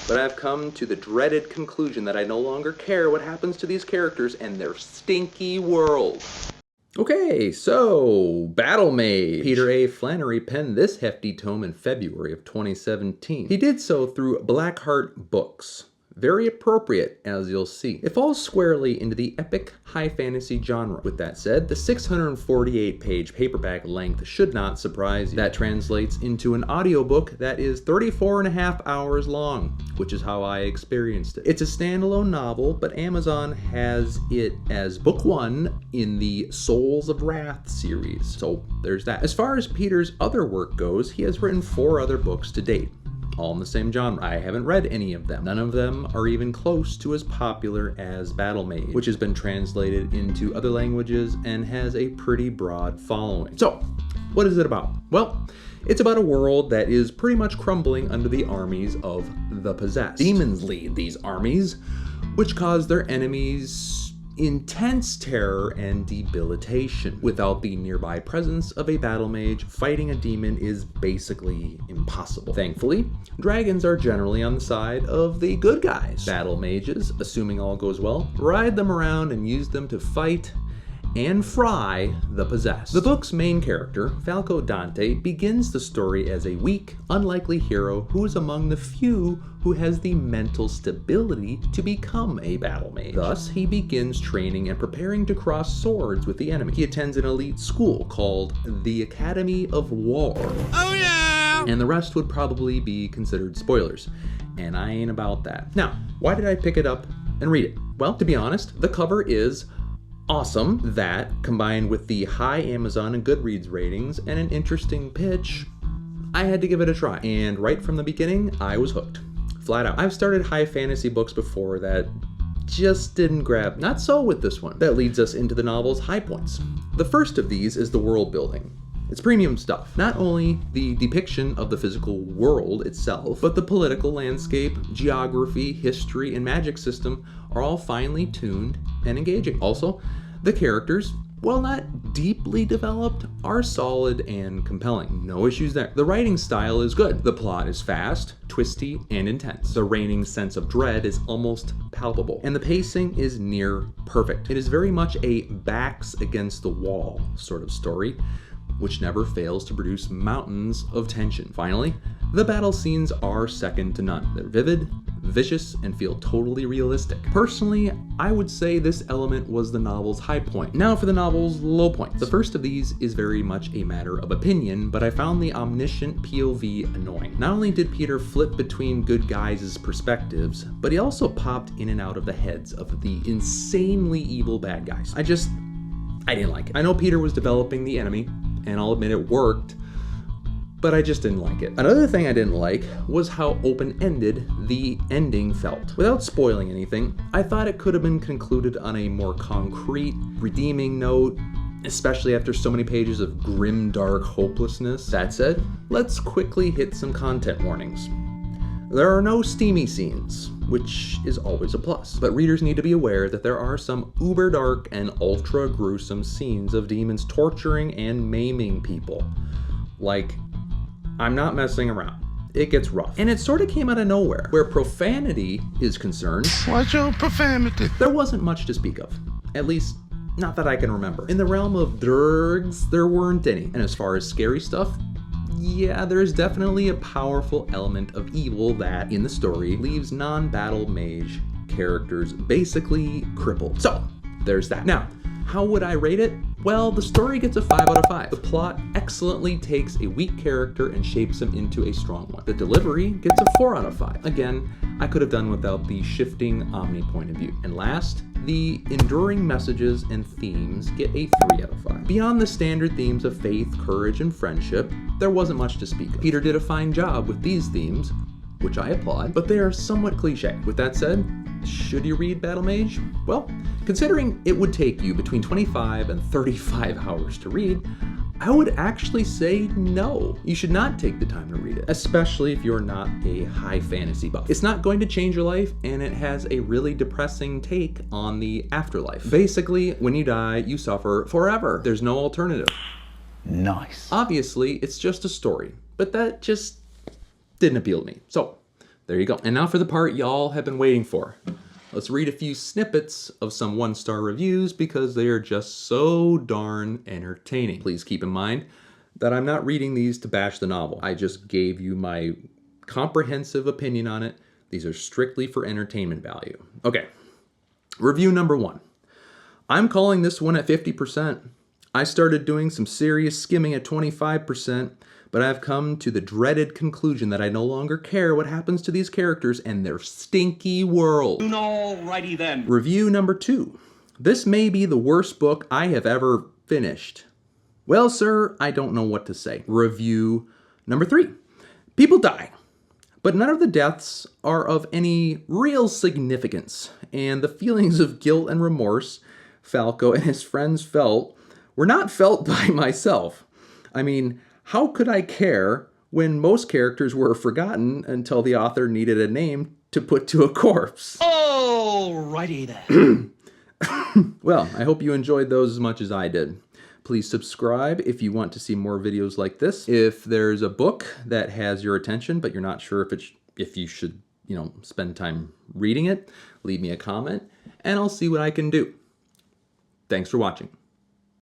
But I've come to the dreaded conclusion that I no longer care what happens to these characters and their stinky world. Okay, so Battle Mage. Peter A. Flannery penned this hefty tome in February of 2017. He did so through Blackheart Books. Very appropriate, as you'll see. It falls squarely into the epic high fantasy genre. With that said, the 648-page paperback length should not surprise you. That translates into an audiobook that is 34.5 hours long, which is how I experienced it. It's a standalone novel, but Amazon has it as book 1 in the Souls of Wrath series. So there's that. As far as Peter's other work goes, he has written 4 other books to date, all in the same genre. I haven't read any of them. None of them are even close to as popular as Battle Mage, which has been translated into other languages and has a pretty broad following. So, what is it about? Well, it's about a world that is pretty much crumbling under the armies of the possessed. Demons lead these armies, which cause their enemies intense terror and debilitation. Without the nearby presence of a battle mage, fighting a demon is basically impossible. Thankfully, dragons are generally on the side of the good guys. Battle mages, assuming all goes well, ride them around and use them to fight and fry the possessed. The book's main character, Falco Dante, begins the story as a weak, unlikely hero who is among the few who has the mental stability to become a battle mage. Thus, he begins training and preparing to cross swords with the enemy. He attends an elite school called the Academy of War. Oh yeah! And the rest would probably be considered spoilers, and I ain't about that. Now, why did I pick it up and read it? Well, to be honest, the cover is awesome. That, combined with the high Amazon and Goodreads ratings and an interesting pitch, I had to give it a try. And right from the beginning, I was hooked. Flat out. I've started high fantasy books before that just didn't grab. Not so with this one. That leads us into the novel's high points. The first of these is the world building. It's premium stuff. Not only the depiction of the physical world itself, but the political landscape, geography, history, and magic system are all finely tuned and engaging. Also, the characters, while not deeply developed, are solid and compelling. No issues there. The writing style is good. The plot is fast, twisty, and intense. The reigning sense of dread is almost palpable, and the pacing is near perfect. It is very much a backs against the wall sort of story, which never fails to produce mountains of tension. Finally, the battle scenes are second to none. They're vivid, vicious, and feel totally realistic. Personally, I would say this element was the novel's high point. Now for the novel's low points. The first of these is very much a matter of opinion, but I found the omniscient POV annoying. Not only did Peter flip between good guys' perspectives, but he also popped in and out of the heads of the insanely evil bad guys. I didn't like it. I know Peter was developing the enemy, and I'll admit it worked, but I just didn't like it. Another thing I didn't like was how open-ended the ending felt. Without spoiling anything, I thought it could have been concluded on a more concrete, redeeming note, especially after so many pages of grim, dark hopelessness. That said, let's quickly hit some content warnings. There are no steamy scenes, which is always a plus, but readers need to be aware that there are some uber dark and ultra gruesome scenes of demons torturing and maiming people. Like, I'm not messing around. It gets rough. And it sort of came out of nowhere. Where profanity is concerned, watch your profanity, there wasn't much to speak of. At least, not that I can remember. In the realm of drugs, there weren't any. And as far as scary stuff, yeah, there's definitely a powerful element of evil that, in the story, leaves non-battle mage characters basically crippled. So, there's that. Now, how would I rate it? Well, the story gets a 5 out of 5. The plot excellently takes a weak character and shapes him into a strong one. The delivery gets a 4 out of 5. Again, I could have done without the shifting Omni point of view. And last, the enduring messages and themes get a 3 out of 5. Beyond the standard themes of faith, courage, and friendship, there wasn't much to speak of. Peter did a fine job with these themes, which I applaud, but they are somewhat cliche. With that said, should you read Battle Mage? Well, considering it would take you between 25 and 35 hours to read, I would actually say no. You should not take the time to read it, especially if you're not a high fantasy buff. It's not going to change your life, and it has a really depressing take on the afterlife. Basically, when you die, you suffer forever. There's no alternative. Nice. Obviously, it's just a story, but that just didn't appeal to me. So, There you go. And now for the part y'all have been waiting for. Let's read a few snippets of some 1-star reviews because they are just so darn entertaining. Please keep in mind that I'm not reading these to bash the novel. I just gave you my comprehensive opinion on it. These are strictly for entertainment value. Okay, review number 1. I'm calling this one at 50%. I started doing some serious skimming at 25%, but I've come to the dreaded conclusion that I no longer care what happens to these characters and their stinky world. Alrighty then. Review number 2. This may be the worst book I have ever finished. Well, sir, I don't know what to say. Review number 3. People die, but none of the deaths are of any real significance, and the feelings of guilt and remorse Falco and his friends felt were not felt by myself. I mean, how could I care when most characters were forgotten until the author needed a name to put to a corpse? Alrighty then. Well, I hope you enjoyed those as much as I did. Please subscribe if you want to see more videos like this. If there's a book that has your attention, but you're not sure if you should, spend time reading it, leave me a comment, and I'll see what I can do. Thanks for watching.